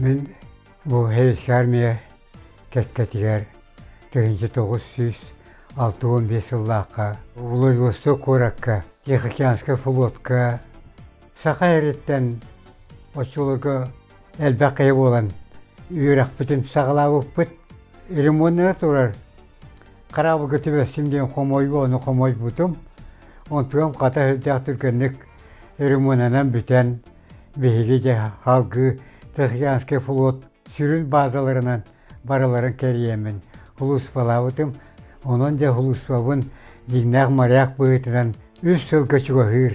Мен bu Heyski armiya kekketiger 1965 yıllıqqa Vladivostok korakka, Tixookyanska flotka Saqa eretten oçulugu elbaqe bolan үйрәк бүтін сағалауып бүт ремонтына тұрар. Қарабы көтібәсімден қомой оны қомой бұтым. Онтығым қата өтек түркенлік ремонтынан бүтән бейгі де халғы Тихоокянский флот сүрін базаларынан бараларын кәриемен хұлыспала бұтым. Онын да хұлыспабын дигнақ маряқ бұйтынан үз сыл көчігіғыр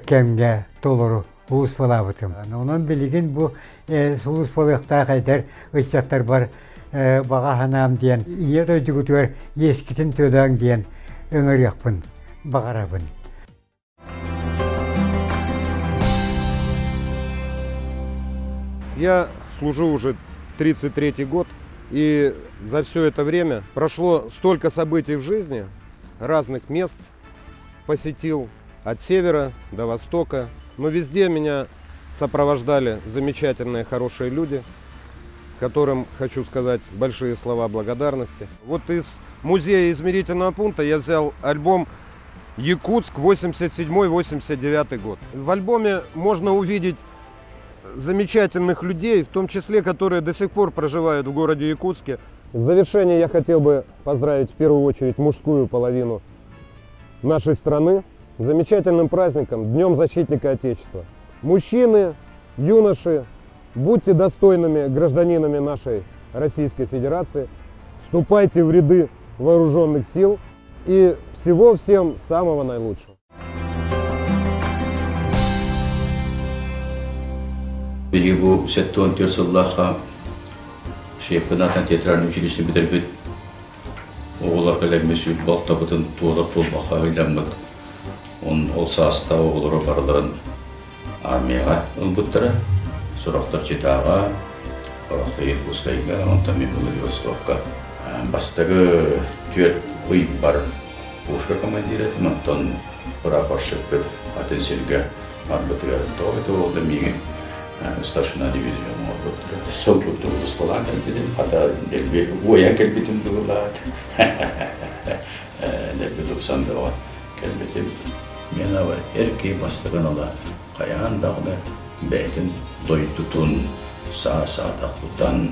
кәмге толыру. Хулуспала бұтым. Онын білеген бұл хулуспалықта қайдар ұйттақтар бар баға ханам дейін, ие дойды күтігер ескітін төдаң дейін өңір яқпын, бағарабын. Я служу уже 33-й год, и за все это время прошло столько событий в жизни, разных мест посетил, от севера до востока. Но везде меня сопровождали замечательные, хорошие люди, которым хочу сказать большие слова благодарности. Вот из музея измерительного пункта я взял альбом «Якутск 87-89 год». В альбоме можно увидеть замечательных людей, в том числе, которые до сих пор проживают в городе Якутске. В завершение я хотел бы поздравить в первую очередь мужскую половину нашей страны с замечательным праздником, Днем Защитника Отечества. Мужчины, юноши, будьте достойными гражданинами нашей Российской Федерации, вступайте в ряды вооруженных сил и всего всем самого наилучшего. Bu setton tiyasıllaha şehpınatan teatralini училище bitirip oğullar kalemesi baltabıtın tuğlap tolbağa öylemmedi. Ол саста оғылыры барыларын армияға ұлбыттыры, сұрақтар жетаға, барақты Иркутскайға, онтан мен Владивостокқа. Бастығы түйет ұйып бар пушка командиреті, онтан прапорщик бет атенселге арбытыға тоғыты олды меген старшина дивизионы олбыттыры. Сол көпті ұлыс болан кәлбедім, ата оян кәлбедім бұғылады. Дәлбе 90-ға кәлбедім. Мен авар әркей бастығын ала, қаян дағыны бәйтін дой тұтын, сағатақтықтан,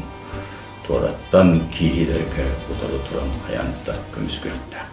тораттан кейлерге отыры тұрам қаянтта күміс көкті.